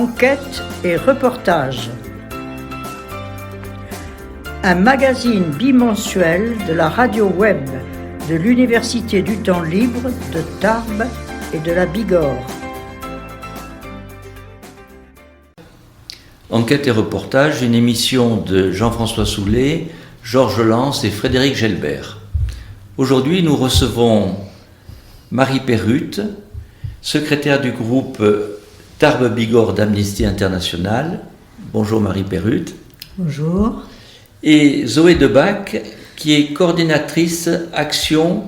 Enquête et reportage. Un magazine bimensuel de la radio web de l'Université du Temps Libre de Tarbes et de la Bigorre. Enquête et reportage, une émission de Jean-François Soulet, Georges Lance et Frédéric Gelbert. Aujourd'hui, nous recevons Marie Perrutte, secrétaire du groupe Tarbes-Bigorre d'Amnesty International. Bonjour Marie Perrutte. Bonjour. Et Zoé Debac, qui est coordinatrice Action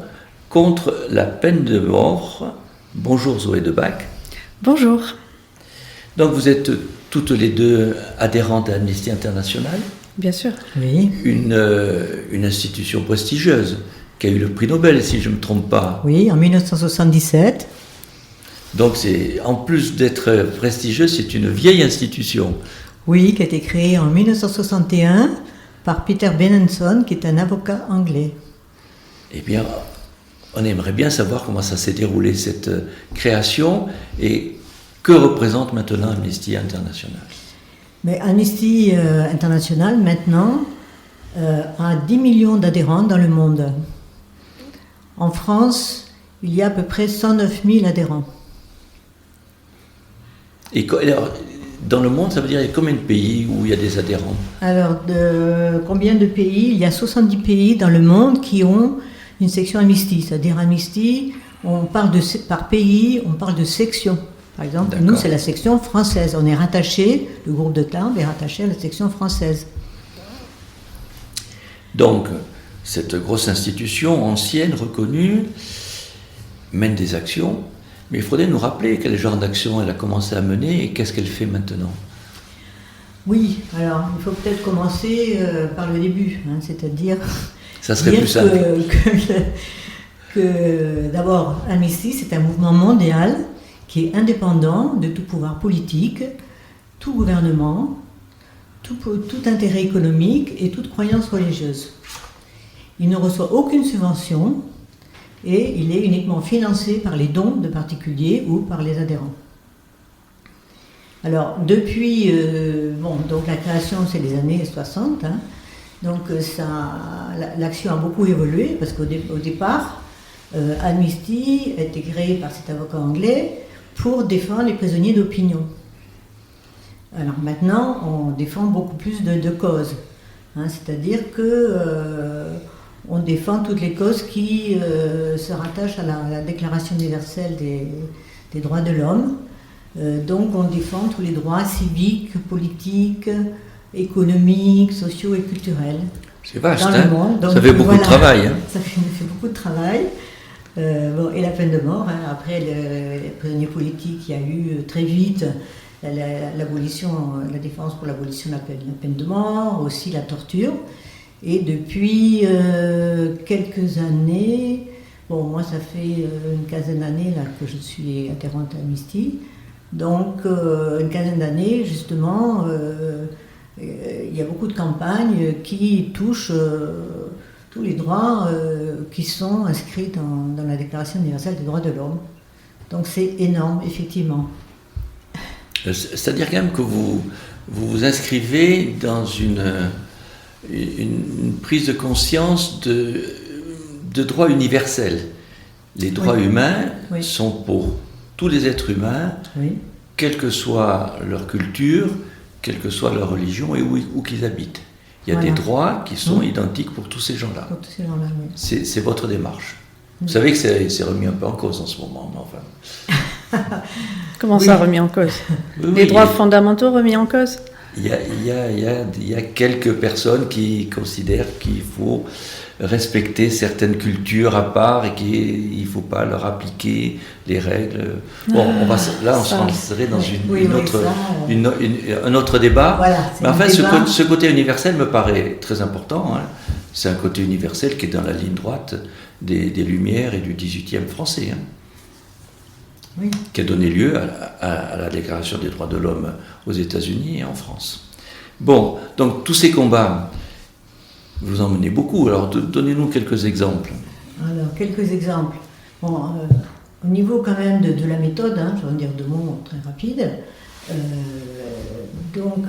contre la peine de mort. Bonjour Zoé Debac. Bonjour. Donc vous êtes toutes les deux adhérentes à Amnesty International. Bien sûr. Oui. Une institution prestigieuse qui a eu le prix Nobel, si je ne me trompe pas. Oui, en 1977. Donc en plus d'être prestigieuse, c'est une vieille institution. Oui, qui a été créée en 1961 par Peter Benenson, qui est un avocat anglais. Eh bien, on aimerait bien savoir comment ça s'est déroulé, cette création, et que représente maintenant Amnesty International. Mais Amnesty International, maintenant, a 10 millions d'adhérents dans le monde. En France, il y a à peu près 109 000 adhérents. Et alors, dans le monde, ça veut dire il y a combien de pays où il y a des adhérents? Alors, combien de pays? Il y a 70 pays dans le monde qui ont une section Amnesty. C'est-à-dire Amnesty, on parle par pays, on parle de section. Par exemple, D'accord. Nous, c'est la section française. On est rattaché, le groupe de Tarbes est rattaché à la section française. Donc, cette grosse institution, ancienne, reconnue, mène des actions, mais il faudrait nous rappeler quel genre d'action elle a commencé à mener et qu'est-ce qu'elle fait maintenant. Oui, alors, il faut peut-être commencer par le début, c'est-à-dire... Ça serait plus simple. Que d'abord, Amnesty, c'est un mouvement mondial qui est indépendant de tout pouvoir politique, tout gouvernement, tout intérêt économique et toute croyance religieuse. Il ne reçoit aucune subvention et il est uniquement financé par les dons de particuliers ou par les adhérents. Alors, depuis, donc la création, c'est les années 60, donc l'action a beaucoup évolué parce qu'au départ, Amnesty a été créé par cet avocat anglais pour défendre les prisonniers d'opinion. Alors maintenant, on défend beaucoup plus de causes. C'est-à-dire qu'on défend toutes les causes qui se rattachent à la Déclaration universelle des droits de l'homme. Donc on défend tous les droits civiques, politiques, économiques, sociaux et culturels. C'est vaste, dans le monde. Donc, ça fait beaucoup de travail. Ça fait beaucoup de travail. Et la peine de mort, après les prisonniers politiques, il y a eu très vite l'abolition, la défense pour l'abolition de la peine de mort, aussi la torture. Et depuis quelques années, moi ça fait une quinzaine d'années là, que je suis adhérente à Amnesty, donc une quinzaine d'années justement, il y a beaucoup de campagnes qui touchent tous les droits qui sont inscrits dans la Déclaration universelle des droits de l'homme. Donc c'est énorme, effectivement. C'est-à-dire quand même que vous vous inscrivez dans une prise de conscience de droits universels. Les droits humains sont pour tous les êtres humains, quelle que soit leur culture, quelle que soit leur religion et où qu'ils habitent. Il y a des droits qui sont identiques pour tous ces gens-là. Pour tous ces gens-là, oui. C'est votre démarche. Vous savez que c'est remis un peu en cause en ce moment, mais enfin... Comment ça, remis en cause? Les droits fondamentaux remis en cause? Il y a quelques personnes qui considèrent qu'il faut respecter certaines cultures à part et qu'il ne faut pas leur appliquer les règles. Bon, on se lancerait dans un autre débat. Voilà, mais enfin, ce côté universel me paraît très important. C'est un côté universel qui est dans la ligne droite des Lumières et du XVIIIe français. Qui a donné lieu à la Déclaration des droits de l'homme aux États-Unis et en France. Bon, donc tous ces combats, vous en menez beaucoup, alors donnez-nous quelques exemples. Alors, quelques exemples. Au niveau quand même de la méthode, je vais dire deux mots très rapides, Donc,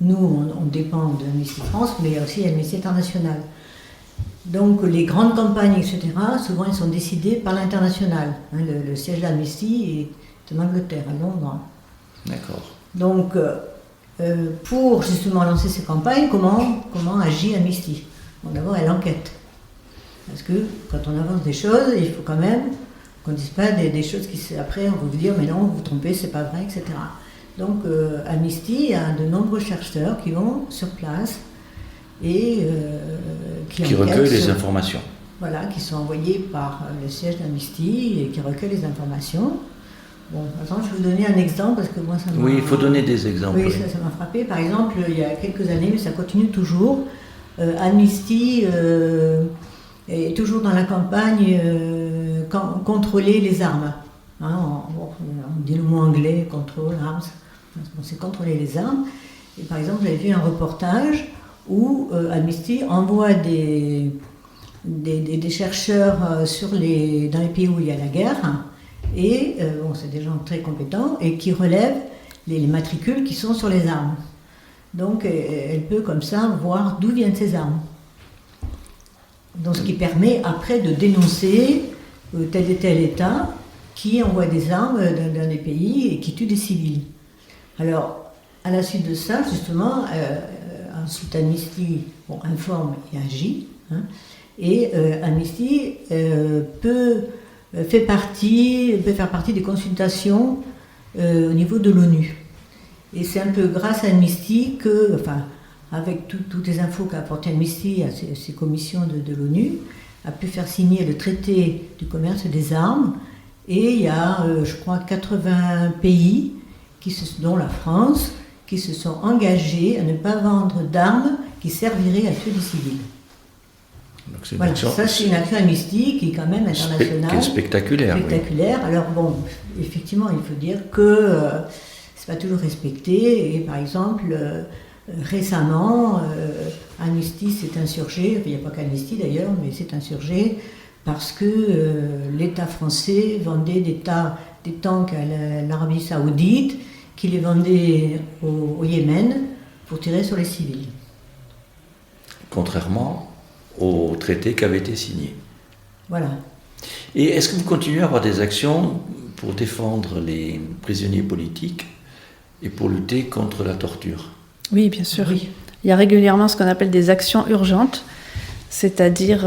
nous, on dépend d'Amnesty France, mais il y a aussi Amnesty International. Donc, les grandes campagnes, etc., souvent, elles sont décidées par l'international. Hein, le siège d'Amnesty est en Angleterre, à Londres. D'accord. Donc, pour justement lancer ces campagnes, comment agit Amnesty? Bon, d'abord, elle enquête. Parce que quand on avance des choses, il faut quand même qu'on ne dise pas des choses qui, après, on va vous dire, mais non, vous vous trompez, c'est pas vrai, etc. Donc, Amnesty a de nombreux chercheurs qui vont sur place et qui recueillent les informations. Voilà, qui sont envoyés par le siège d'Amnesty et qui recueillent les informations. Bon, attends, je vais vous donner un exemple parce que moi ça m'a... Oui, il faut donner des exemples. Oui, ça m'a frappé. Par exemple, il y a quelques années, mais ça continue toujours, Amnesty est toujours dans la campagne contrôler les armes. Hein, on dit le mot anglais, control arms. Bon, c'est contrôler les armes. Et par exemple, j'avais vu un reportage où Amnesty envoie des chercheurs dans les pays où il y a la guerre. Et bon, c'est des gens très compétents et qui relèvent les matricules qui sont sur les armes. Donc elle peut comme ça voir d'où viennent ces armes. Donc ce qui permet après de dénoncer tel et tel État qui envoie des armes dans des pays et qui tue des civils. Alors à la suite de ça, justement, ensuite Amnesty informe et agit. Hein, et Amnesty peut faire partie des consultations au niveau de l'ONU. Et c'est un peu grâce à Amnesty que, avec toutes les infos qu'a apporté Amnesty à ces commissions de l'ONU, a pu faire signer le traité du commerce des armes. Et il y a, je crois, 80 pays, dont la France, qui se sont engagés à ne pas vendre d'armes qui serviraient à tuer des civils. Donc c'est voilà, ça c'est une action Amnesty qui est quand même internationale. Qui est spectaculaire. Spectaculaire. Oui. Alors bon, effectivement, il faut dire que c'est pas toujours respecté. Et par exemple, récemment, Amnesty s'est insurgé, il n'y a pas qu'Amnesty d'ailleurs, mais s'est insurgé parce que l'État français vendait des tanks à l'Arabie Saoudite, qui les vendait au Yémen pour tirer sur les civils. Contrairement au traité qui avait été signé. Voilà. Et est-ce que vous continuez à avoir des actions pour défendre les prisonniers politiques et pour lutter contre la torture? Oui, bien sûr. Oui. Il y a régulièrement ce qu'on appelle des actions urgentes, c'est-à-dire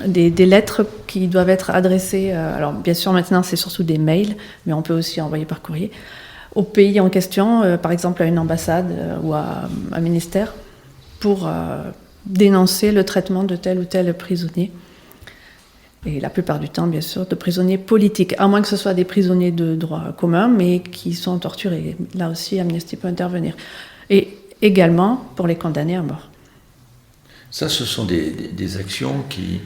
des lettres qui doivent être adressées, alors bien sûr maintenant c'est surtout des mails, mais on peut aussi envoyer par courrier, au pays en question, par exemple à une ambassade ou à un ministère, pour dénoncer le traitement de tel ou tel prisonnier. Et la plupart du temps, bien sûr, de prisonniers politiques, à moins que ce soit des prisonniers de droit commun, mais qui sont torturés. Là aussi, Amnesty peut intervenir. Et également pour les condamnés à mort. Ça, ce sont des actions qui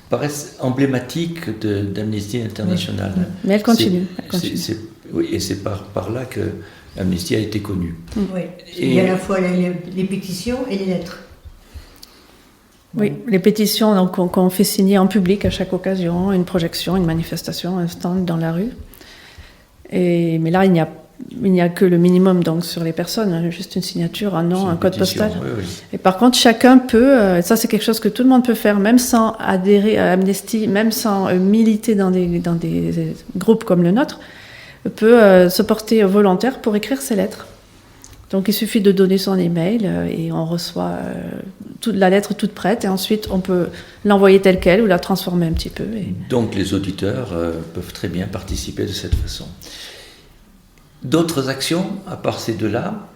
paraissent emblématiques d'Amnesty International. Oui. Mais elles continuent. Oui, et c'est par là que Amnesty a été connue. Oui. Il y a à la fois les pétitions et les lettres. Oui, les pétitions donc, qu'on fait signer en public à chaque occasion, une projection, une manifestation, un stand dans la rue. Mais là, il n'y a que le minimum donc, sur les personnes, juste une signature, un nom, un code postal. Oui. Et par contre, chacun peut, ça c'est quelque chose que tout le monde peut faire, même sans adhérer à Amnesty, même sans militer dans des groupes comme le nôtre, peut se porter volontaire pour écrire ses lettres. Donc il suffit de donner son email et on reçoit la lettre toute prête et ensuite on peut l'envoyer telle quelle ou la transformer un petit peu. Donc les auditeurs peuvent très bien participer de cette façon. D'autres actions, à part ces deux-là,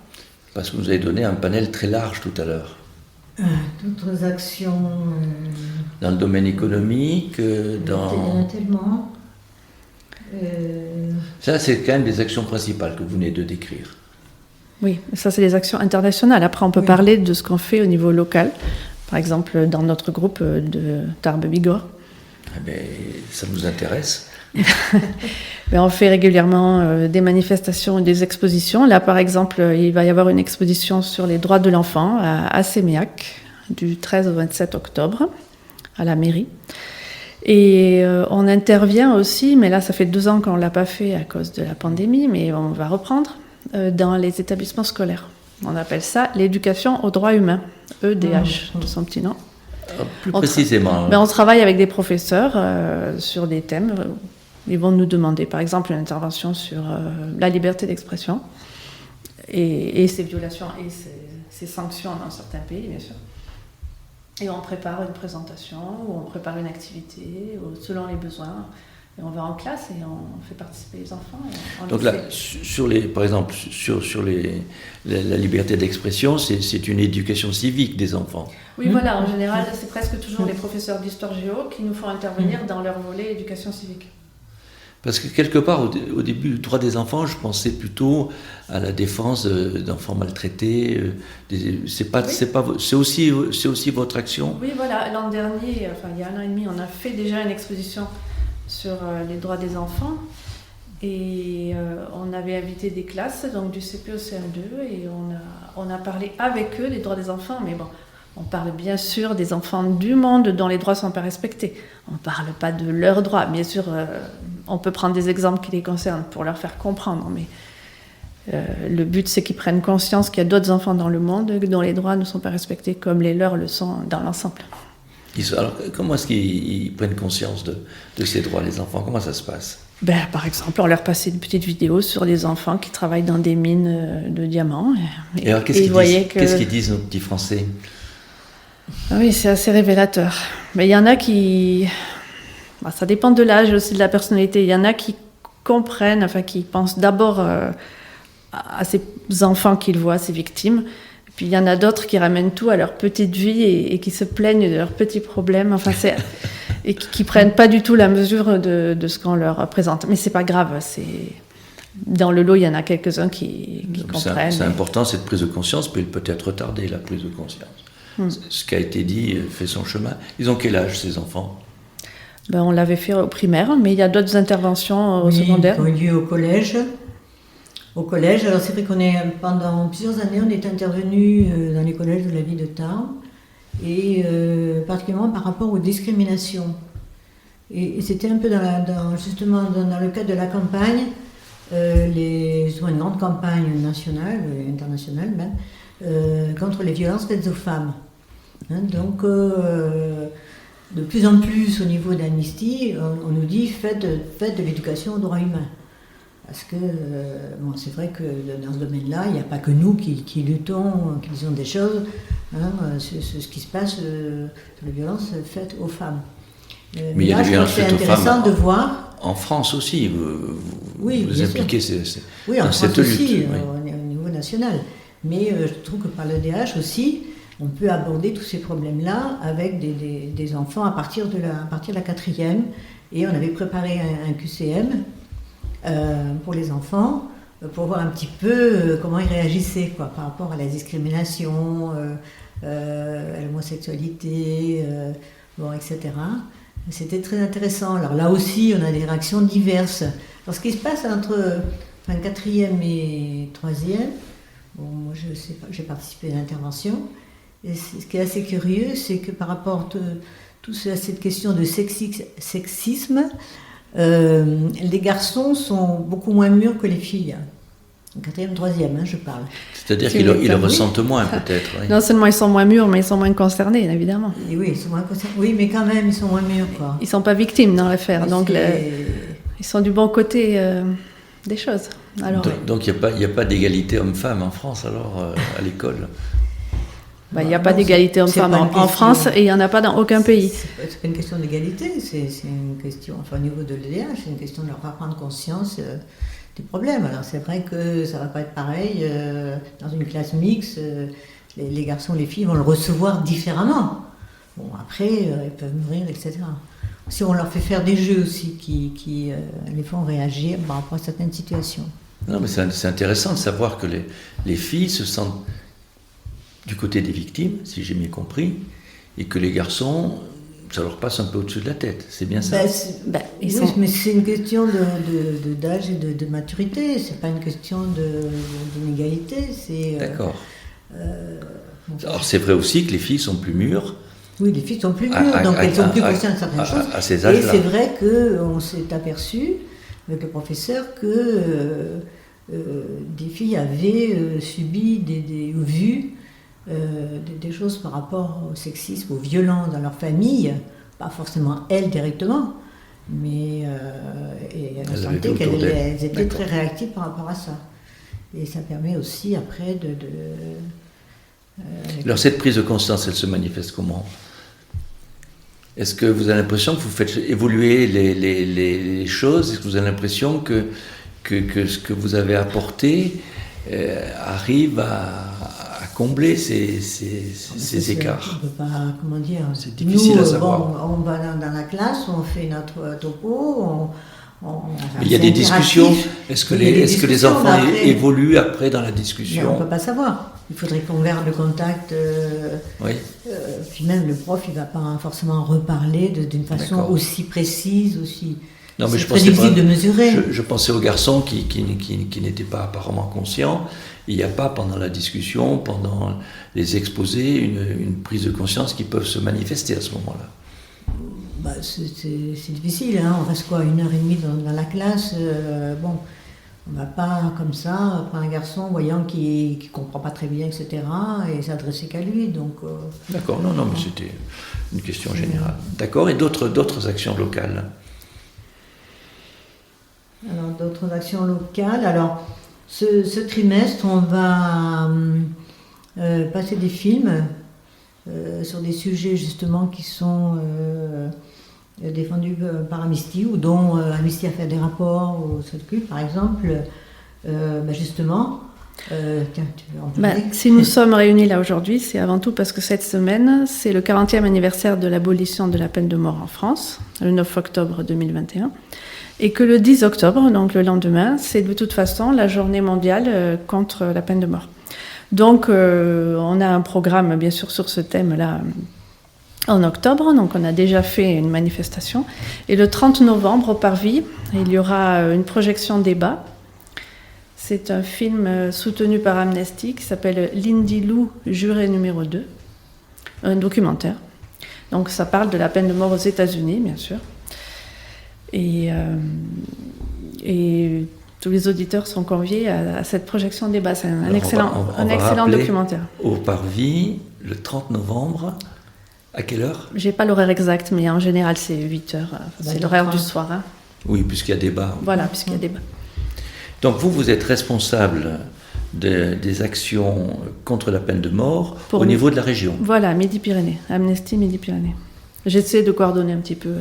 parce que vous avez donné un panel très large tout à l'heure. D'autres actions... Dans le domaine économique, Il y en a tellement. Ça, c'est quand même des actions principales que vous venez de décrire. Oui, ça c'est des actions internationales. Après, on peut parler de ce qu'on fait au niveau local. Par exemple, dans notre groupe de Tarbes-Bigorre. Ça nous intéresse. On fait régulièrement des manifestations et des expositions. Là, par exemple, il va y avoir une exposition sur les droits de l'enfant à Séméac, du 13 au 27 octobre, à la mairie. Et on intervient aussi, mais là ça fait 2 ans qu'on ne l'a pas fait à cause de la pandémie, mais on va reprendre, dans les établissements scolaires. On appelle ça l'éducation aux droits humains, EDH, de son petit nom. Plus précisément. On travaille avec des professeurs sur des thèmes. Ils vont nous demander, par exemple, une intervention sur la liberté d'expression et ses violations et ses sanctions dans certains pays, bien sûr. Et on prépare une présentation ou on prépare une activité selon les besoins. Et on va en classe et on fait participer les enfants. Donc là, par exemple, sur la liberté d'expression, c'est une éducation civique des enfants. Oui, voilà, en général, c'est presque toujours les professeurs d'histoire-géo qui nous font intervenir dans leur volet éducation civique. Parce que quelque part, au début, le droit des enfants, je pensais plutôt à la défense d'enfants maltraités. C'est aussi votre action. Oui, voilà. L'an dernier, il y a 1 an et demi, on a fait déjà une exposition sur les droits des enfants. Et on avait invité des classes, donc du CP au CM2, et on a parlé avec eux des droits des enfants. Mais bon, on parle bien sûr des enfants du monde dont les droits ne sont pas respectés. On ne parle pas de leurs droits. Bien sûr, on peut prendre des exemples qui les concernent pour leur faire comprendre, mais le but, c'est qu'ils prennent conscience qu'il y a d'autres enfants dans le monde dont les droits ne sont pas respectés comme les leurs le sont dans l'ensemble. Alors, comment est-ce qu'ils prennent conscience de ces droits, les enfants? Comment ça se passe? Par exemple, on leur passait une petite vidéo sur des enfants qui travaillent dans des mines de diamants. Et alors, qu'est-ce qu'ils disent, nos petits Français? Oui, c'est assez révélateur. Mais il y en a qui... ça dépend de l'âge et aussi de la personnalité. Il y en a qui comprennent, qui pensent d'abord à ces enfants qu'ils voient, ces victimes. Puis il y en a d'autres qui ramènent tout à leur petite vie et qui se plaignent de leurs petits problèmes. Et qui prennent pas du tout la mesure de ce qu'on leur présente. Mais c'est pas grave. Dans le lot, il y en a quelques-uns qui comprennent. C'est important, cette prise de conscience, puis elle peut être retardée, la prise de conscience. Ce qui a été dit fait son chemin. Ils ont quel âge, ces enfants? On l'avait fait au primaire, mais il y a d'autres interventions au secondaire. Qui ont lieu au collège. Alors c'est vrai pendant plusieurs années, on est intervenu dans les collèges de la ville de Tarbes, et particulièrement par rapport aux discriminations. Et c'était un peu justement dans le cadre de la campagne, une grande campagne nationale, internationale même, contre les violences faites aux femmes. Donc, de plus en plus au niveau d'Amnesty, on nous dit faites de l'éducation aux droits humains. Parce que c'est vrai que dans ce domaine-là, il n'y a pas que nous qui luttons, qui disons des choses, sur ce qui se passe sur les violences faites aux femmes. Mais il y a des violences faites aux femmes intéressant de voir. En France aussi, vous impliquez en cette France aussi, lutte. au niveau national. Mais je trouve que par l'EDH aussi, on peut aborder tous ces problèmes-là avec des enfants à partir de la 4e. Et on avait préparé un QCM pour les enfants, pour voir un petit peu comment ils réagissaient par rapport à la discrimination, à l'homosexualité, etc. C'était très intéressant. Alors là aussi, on a des réactions diverses. Alors ce qui se passe entre 4e et 3e, moi je sais pas, j'ai participé à l'intervention, et ce qui est assez curieux, c'est que par rapport à cette question de sexisme, les garçons sont beaucoup moins mûrs que les filles. 4e, 3e, je parle. C'est-à-dire qu'ils le ressentent moins, peut-être. Oui. Non seulement ils sont moins mûrs, mais ils sont moins concernés, évidemment. Et oui, ils sont moins concernés. Oui, mais quand même, ils sont moins mûrs, quoi. Ils ne sont pas victimes dans l'affaire, donc ils sont du bon côté des choses. Alors, donc il n'y a pas d'égalité homme-femme en France, alors, à l'école? Il n'y a pas d'égalité homme-femme en France et il n'y en a pas dans aucun pays. C'est pas une question d'égalité, c'est une question, au niveau de l'EDH, c'est une question de leur faire prendre conscience des problèmes. Alors c'est vrai que ça ne va pas être pareil, dans une classe mixte, les garçons et les filles vont le recevoir différemment. Bon, après, ils peuvent mourir, etc. Si on leur fait faire des jeux aussi qui les font réagir par rapport à certaines situations. Non, mais c'est intéressant de savoir que les filles se sentent du côté des victimes, si j'ai bien compris, et que les garçons, ça leur passe un peu au-dessus de la tête. C'est bien ça? Mais c'est une question d'âge et de maturité. C'est pas une question d'inégalité. D'accord. Alors c'est vrai aussi que les filles sont plus mûres Oui, les filles sont plus mûres, donc elles sont plus conscientes de certaines choses. À ces âges-là. Et c'est vrai qu'on s'est aperçu avec le professeur que des filles avaient subi ou vu des choses par rapport au sexisme, aux violences dans leur famille, pas forcément elles directement, mais on sentait qu'elles étaient très réactives par rapport à ça. Et ça permet aussi après Alors cette prise de conscience, elle se manifeste comment ? Est-ce que vous avez l'impression que vous faites évoluer les choses ? Est-ce que vous avez l'impression que ce que vous avez apporté arrive à combler ces écarts ? On ne peut pas, comment dire. C'est difficile à savoir. On va dans la classe, on fait notre topo, il y a des discussions. Est-ce que les enfants évoluent après dans la discussion ? Mais on ne peut pas savoir. Il faudrait qu'on garde le contact. Oui. Puis même le prof, il ne va pas forcément reparler d'une façon aussi précise, aussi. Non, mais c'est très difficile de mesurer. Je pensais aux garçons qui n'étaient pas apparemment conscients. Il n'y a pas, pendant la discussion, pendant les exposés, une prise de conscience qui peut se manifester à ce moment-là. C'est difficile, hein. On reste 1h30 dans la classe. On ne va pas comme ça prendre un garçon voyant qui ne comprend pas très bien, etc. et s'adresser qu'à lui. Donc, D'accord, non, mais c'était une question générale. D'accord, et d'autres actions locales ? Alors, d'autres actions locales. Alors, ce trimestre, on va passer des films sur des sujets justement qui sont défendus par Amnesty ou dont Amnesty a fait des rapports ou s'occupe, par exemple. Justement, tiens, tu veux en parler ? Si nous sommes réunis là aujourd'hui, c'est avant tout parce que cette semaine, c'est le 40e anniversaire de l'abolition de la peine de mort en France, le 9 octobre 2021. Et que le 10 octobre, donc le lendemain, c'est de toute façon la journée mondiale contre la peine de mort. Donc on a un programme bien sûr sur ce thème-là en octobre, donc on a déjà fait une manifestation. Et le 30 novembre au Parvis, il y aura une projection débat. C'est un film soutenu par Amnesty qui s'appelle Lindy Lou, juré numéro 2, un documentaire. Donc ça parle de la peine de mort aux États-Unis, bien sûr. Et tous les auditeurs sont conviés à cette projection débat. C'est un excellent documentaire. Au Parvis, le 30 novembre, à quelle heure ? Je n'ai pas l'horaire exact, mais en général c'est 8h. C'est l'horaire du soir. Hein. Oui, puisqu'il y a débat. Voilà, puisqu'il y a débat. Donc vous êtes responsable des actions contre la peine de mort au niveau de la région. Voilà, Midi-Pyrénées, Amnesty Midi-Pyrénées. J'essaie de coordonner un petit peu.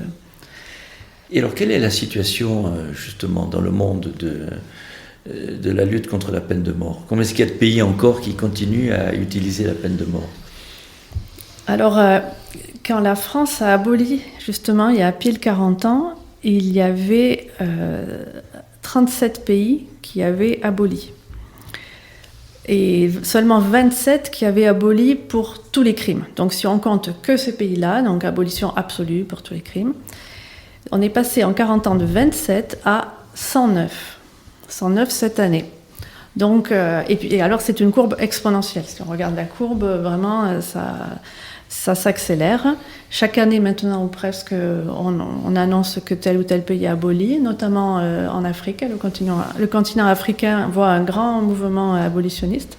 Et alors, quelle est la situation, justement, dans le monde de la lutte contre la peine de mort ? Combien est-ce qu'il y a de pays encore qui continuent à utiliser la peine de mort ? Alors, quand la France a aboli, justement, il y a pile 40 ans, il y avait 37 pays qui avaient aboli. Et seulement 27 qui avaient aboli pour tous les crimes. Donc, si on compte que ces pays-là, donc abolition absolue pour tous les crimes, on est passé en 40 ans de 27 à 109. 109 cette année. Donc, et alors, c'est une courbe exponentielle. Si on regarde la courbe, vraiment, ça s'accélère. Chaque année, maintenant, ou presque, on annonce que tel ou tel pays est aboli, notamment en Afrique. Le continent africain voit un grand mouvement abolitionniste.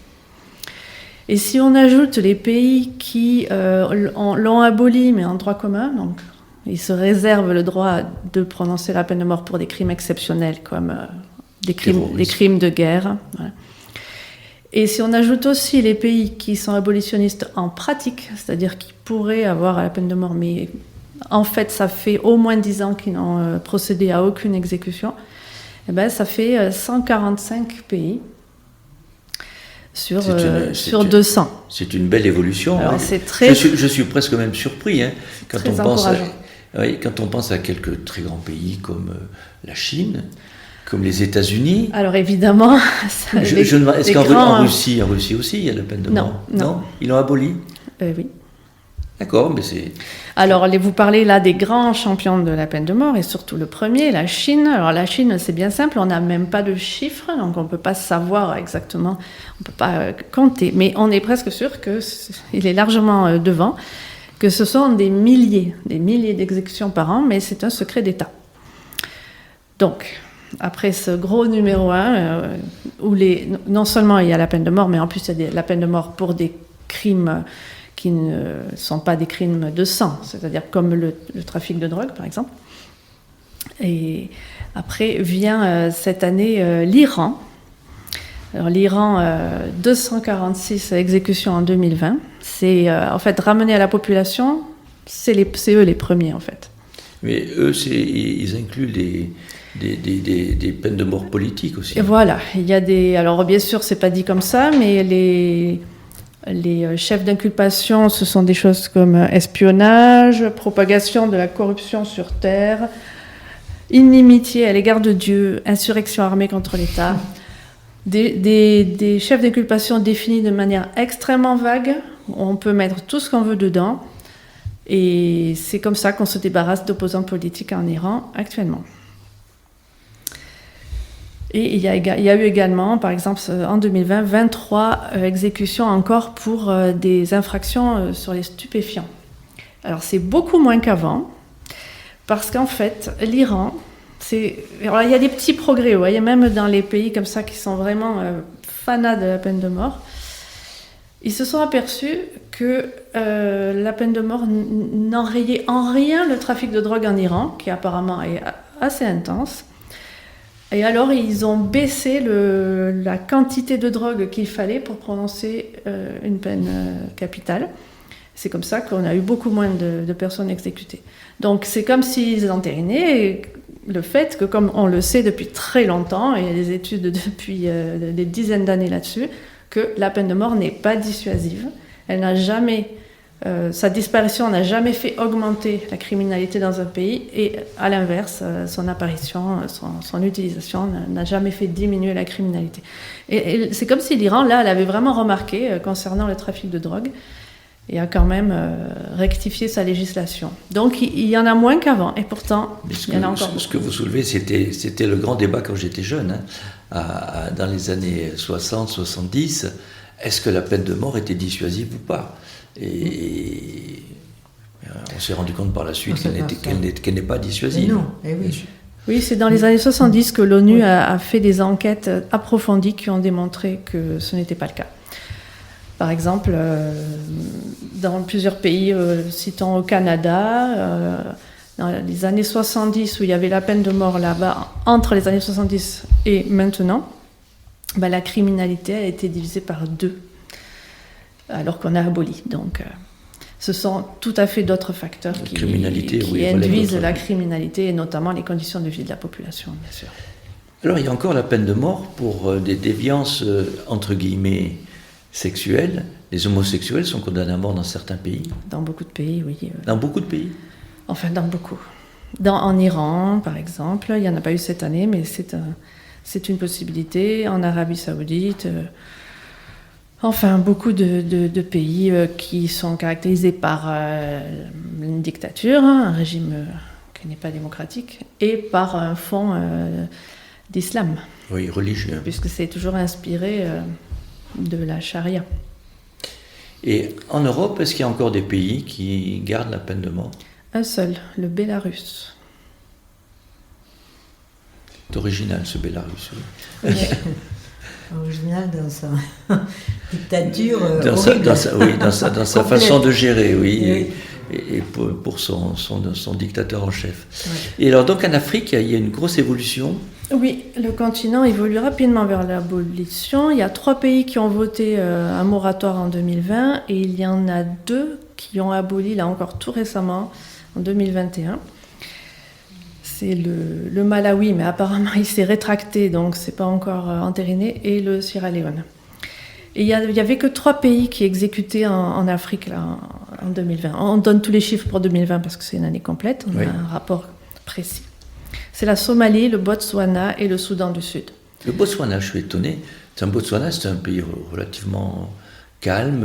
Et si on ajoute les pays qui l'ont aboli, mais en droit commun, donc ils se réservent le droit de prononcer la peine de mort pour des crimes exceptionnels, comme des crimes de guerre. Voilà. Et si on ajoute aussi les pays qui sont abolitionnistes en pratique, c'est-à-dire qui pourraient avoir la peine de mort, mais en fait ça fait au moins 10 ans qu'ils n'ont procédé à aucune exécution, et ben, ça fait 145 pays sur 200. C'est une belle évolution. Alors, c'est très, je suis presque même surpris quand on pense à quelques très grands pays comme la Chine, comme les États-Unis. Alors évidemment, est-ce qu'en Russie aussi, il y a la peine de mort ? Non. Ils l'ont aboli ? Oui. D'accord, mais c'est... Alors, vous parlez là des grands champions de la peine de mort, et surtout le premier, la Chine. Alors, la Chine, c'est bien simple, on n'a même pas de chiffres, donc on ne peut pas savoir exactement, on ne peut pas compter, mais on est presque sûr qu'il est largement devant. que ce sont des milliers d'exécutions par an, mais c'est un secret d'État. Donc, après ce gros numéro 1, où non seulement il y a la peine de mort, mais en plus il y a la peine de mort pour des crimes qui ne sont pas des crimes de sang, c'est-à-dire comme le trafic de drogue, par exemple. Et après vient cette année l'Iran. Alors l'Iran, 246 exécutions en 2020. C'est en fait ramené à la population, c'est eux les premiers en fait. Mais eux, ils incluent des peines de mort politiques aussi. Et voilà, il y a alors bien sûr, c'est pas dit comme ça, mais les chefs d'inculpation, ce sont des choses comme espionnage, propagation de la corruption sur terre, inimitié à l'égard de Dieu, insurrection armée contre l'État. Des chefs d'inculpation définis de manière extrêmement vague. On peut mettre tout ce qu'on veut dedans. Et c'est comme ça qu'on se débarrasse d'opposants politiques en Iran actuellement. Et il y a eu également, par exemple, en 2020, 23 exécutions encore pour des infractions sur les stupéfiants. Alors c'est beaucoup moins qu'avant, parce qu'en fait, l'Iran, alors, il y a des petits progrès, vous voyez, même dans les pays comme ça qui sont vraiment fanats de la peine de mort. Ils se sont aperçus que la peine de mort n'enrayait en rien le trafic de drogue en Iran, qui apparemment est assez intense. Et alors, ils ont baissé la quantité de drogue qu'il fallait pour prononcer une peine capitale. C'est comme ça qu'on a eu beaucoup moins de personnes exécutées. Donc, c'est comme s'ils entérinaient le fait que, comme on le sait depuis très longtemps, et il y a des études depuis des dizaines d'années là-dessus, que la peine de mort n'est pas dissuasive. Elle n'a jamais, sa disparition n'a jamais fait augmenter la criminalité dans un pays, et à l'inverse, son apparition, son utilisation n'a jamais fait diminuer la criminalité. Et c'est comme si l'Iran, là, elle avait vraiment remarqué concernant le trafic de drogue, et a quand même rectifié sa législation. Donc il y en a moins qu'avant, et pourtant il y en a encore beaucoup. Ce que vous soulevez, c'était le grand débat quand j'étais jeune, dans les années 60-70. Est-ce que la peine de mort était dissuasive ou pas ? Et on s'est rendu compte par la suite qu'elle n'est pas dissuasive. Mais non, oui. Oui, c'est dans les années 70 que l'ONU a fait des enquêtes approfondies qui ont démontré que ce n'était pas le cas. Par exemple, dans plusieurs pays, citons au Canada, dans les années 70, où il y avait la peine de mort là-bas, entre les années 70 et maintenant, la criminalité a été divisée par 2, alors qu'on a aboli. Donc, ce sont tout à fait d'autres facteurs qui induisent la criminalité, et notamment les conditions de vie de la population, bien sûr. Alors, il y a encore la peine de mort pour des déviances, entre guillemets, sexuelles. Les homosexuels sont condamnés à mort dans certains pays. Dans beaucoup de pays, oui. Dans beaucoup de pays ? Enfin, dans beaucoup. En Iran, par exemple, il n'y en a pas eu cette année, mais c'est une possibilité. En Arabie Saoudite, enfin, beaucoup de pays qui sont caractérisés par une dictature, un régime qui n'est pas démocratique, et par un fond d'islam. Oui, religieux. Puisque c'est toujours inspiré de la charia. Et en Europe, est-ce qu'il y a encore des pays qui gardent la peine de mort ? Un seul, le Bélarus. C'est original, ce Bélarus. Oui. Original dans sa dictature. Dans sa façon de gérer, oui. Et pour son dictateur en chef. Ouais. Et alors, donc, en Afrique, il y a une grosse évolution. Oui, le continent évolue rapidement vers l'abolition. Il y a 3 pays qui ont voté un moratoire en 2020, et il y en a 2 qui ont aboli, là encore tout récemment, en 2021. C'est le Malawi, mais apparemment il s'est rétracté, donc c'est pas encore entériné, et le Sierra Leone. Et il y avait que 3 pays qui exécutaient en Afrique là, en 2020. On donne tous les chiffres pour 2020 parce que c'est une année complète, on a un rapport précis. C'est la Somalie, le Botswana et le Soudan du Sud. Le Botswana, je suis étonné. Botswana, c'est un pays relativement calme.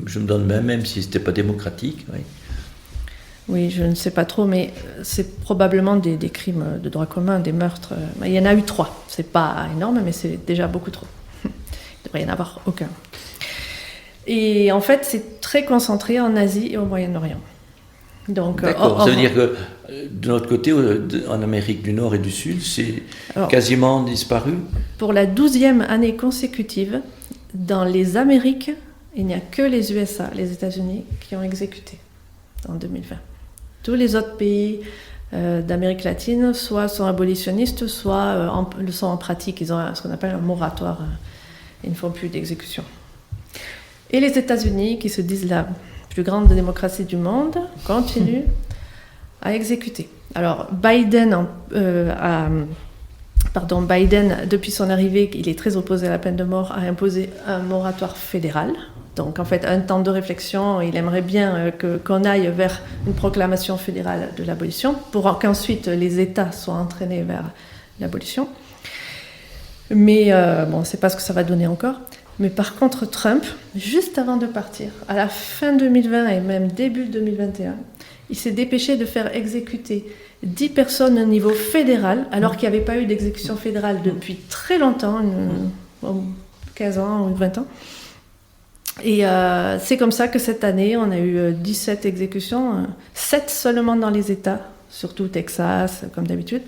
Je me demande même si c'était pas démocratique. Oui, je ne sais pas trop, mais c'est probablement des crimes de droit commun, des meurtres. Il y en a eu 3. C'est pas énorme, mais c'est déjà beaucoup trop. Il ne devrait y en avoir aucun. Et en fait, c'est très concentré en Asie et au Moyen-Orient. Donc, d'accord, ça veut dire que de notre côté, en Amérique du Nord et du Sud, c'est quasiment disparu. Pour la 12e année consécutive, dans les Amériques, il n'y a que les USA, les États-Unis, qui ont exécuté en 2020. Tous les autres pays d'Amérique latine, soit sont abolitionnistes, soit le sont en pratique. Ils ont ce qu'on appelle un moratoire. Ils ne font plus d'exécution. Et les États-Unis, qui se disent la plus grande démocratie du monde, continuent à exécuter. Alors, Biden, depuis son arrivée, il est très opposé à la peine de mort, a imposé un moratoire fédéral. Donc, en fait, un temps de réflexion, il aimerait bien qu'on aille vers une proclamation fédérale de l'abolition, pour qu'ensuite les États soient entraînés vers l'abolition. Mais, on ne sait pas ce que ça va donner encore. Mais par contre, Trump, juste avant de partir, à la fin 2020 et même début 2021, il s'est dépêché de faire exécuter 10 personnes au niveau fédéral, alors qu'il n'y avait pas eu d'exécution fédérale depuis très longtemps, 15 ans ou 20 ans. Et c'est comme ça que cette année, on a eu 17 exécutions, 7 seulement dans les États, surtout Texas, comme d'habitude,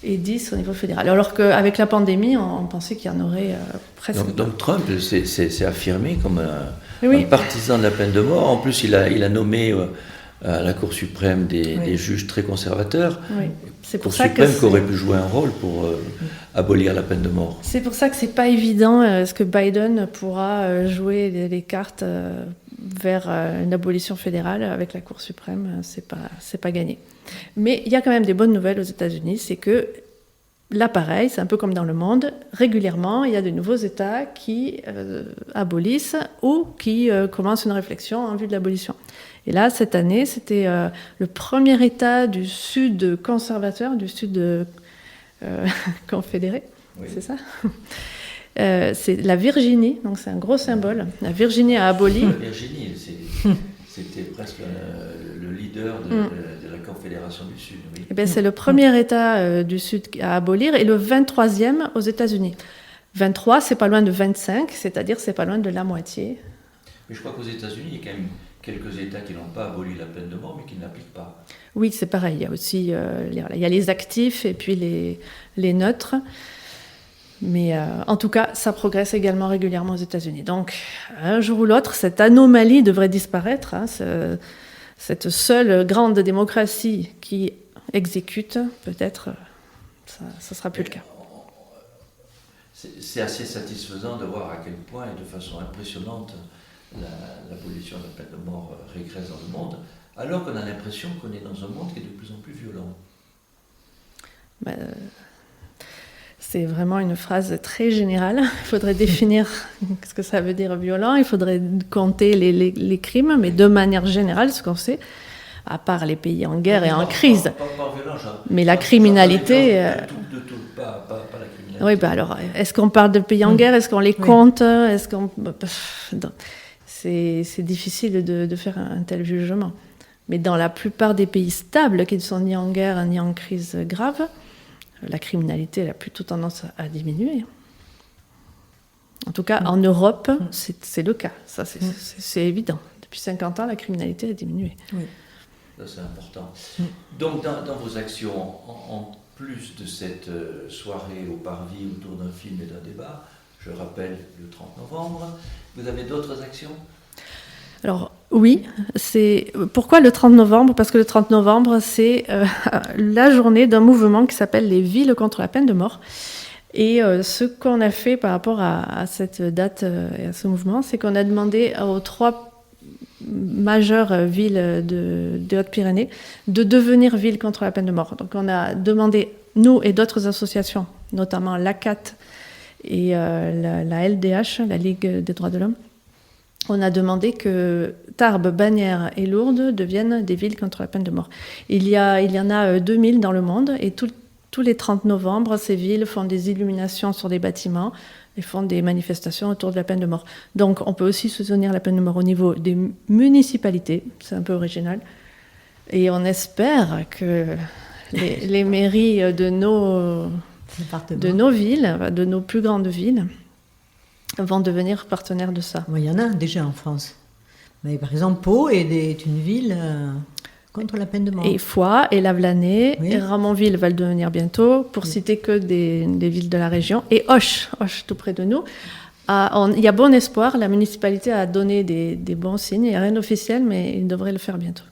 et 10 au niveau fédéral. Alors qu'avec la pandémie, on pensait qu'il y en aurait presque... Donc Trump s'est affirmé comme un partisan de la peine de mort. En plus, il a nommé à la Cour suprême des juges très conservateurs. Oui. C'est pour Cour ça suprême que qui aurait pu jouer un rôle pour abolir la peine de mort. C'est pour ça que c'est pas évident. Est-ce que Biden pourra jouer les cartes vers une abolition fédérale avec la Cour suprême? C'est pas gagné. Mais il y a quand même des bonnes nouvelles aux États-Unis, c'est que là, pareil, c'est un peu comme dans le monde, régulièrement, il y a de nouveaux États qui abolissent ou qui commencent une réflexion en vue de l'abolition. Et là, cette année, c'était le premier État du Sud conservateur, du Sud confédéré, c'est ça ? C'est la Virginie, donc c'est un gros symbole. La Virginie a aboli... La Virginie, c'était presque le leader de la Confédération du Sud. Oui. Eh bien, c'est le premier État du Sud à abolir et le 23e aux États-Unis. 23, c'est pas loin de 25, c'est-à-dire c'est pas loin de la moitié. Mais je crois qu'aux États-Unis, il y a quand même quelques États qui n'ont pas aboli la peine de mort, mais qui ne l'appliquent pas. Oui, c'est pareil. Il y a aussi il y a les actifs et puis les neutres. Mais en tout cas, ça progresse également régulièrement aux États-Unis. Donc, un jour ou l'autre, cette anomalie devrait disparaître. Cette seule grande démocratie qui exécute, peut-être, ça sera plus le cas. C'est assez satisfaisant de voir à quel point, et de façon impressionnante, l'abolition de la peine de mort régresse dans le monde, alors qu'on a l'impression qu'on est dans un monde qui est de plus en plus violent. C'est vraiment une phrase très générale. Il faudrait définir ce que ça veut dire violent. Il faudrait compter les crimes, mais de manière générale, ce qu'on sait, à part les pays en guerre et en crise. Pas violent, mais la criminalité... De tout, pas la criminalité. Oui, alors, est-ce qu'on parle de pays en guerre? Est-ce qu'on les compte? Est-ce qu'on... C'est difficile de faire un tel jugement. Mais dans la plupart des pays stables, qui ne sont ni en guerre ni en crise grave, la criminalité elle a plutôt tendance à diminuer. En tout cas, en Europe, c'est le cas. Ça, c'est évident. Depuis 50 ans, la criminalité a diminué. Oui. Ça, c'est important. Donc, dans vos actions, en plus de cette soirée au Parvis autour d'un film et d'un débat, je rappelle le 30 novembre, vous avez d'autres actions ? Alors, oui, pourquoi le 30 novembre ? Parce que le 30 novembre, c'est la journée d'un mouvement qui s'appelle les Villes contre la peine de mort. Et ce qu'on a fait par rapport à cette date et à ce mouvement, c'est qu'on a demandé aux 3 majeures villes de Hautes-Pyrénées de devenir villes contre la peine de mort. Donc on a demandé, nous et d'autres associations, notamment l'ACAT et la LDH, la Ligue des droits de l'homme, on a demandé que Tarbes, Bagnères et Lourdes deviennent des villes contre la peine de mort. Il y en a 2000 dans le monde et tous les 30 novembre, ces villes font des illuminations sur des bâtiments et font des manifestations autour de la peine de mort. Donc on peut aussi soutenir la peine de mort au niveau des municipalités, c'est un peu original. Et on espère que les mairies de nos villes, de nos plus grandes villes, vont devenir partenaires de ça. Il y en a déjà en France. Mais par exemple, Pau est une ville contre la peine de mort. Et Foix et Lavelanet, Oui. et Ramonville va le devenir bientôt, pour citer que des villes de la région. Et Auch tout près de nous. Il y a bon espoir, la municipalité a donné des bons signes, il n'y a rien d'officiel, mais il devrait le faire bientôt.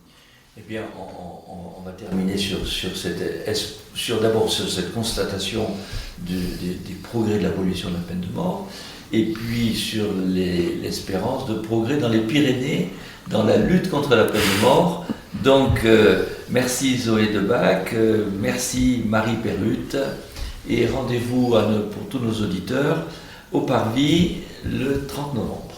Eh bien, on va terminer d'abord sur cette constatation des progrès de l'abolition de la peine de mort, et puis sur l'espérance de progrès dans les Pyrénées, dans la lutte contre la peine de mort. Donc, merci Zoé Debac, merci Marie Perrutte, et rendez-vous pour tous nos auditeurs au Parvis le 30 novembre.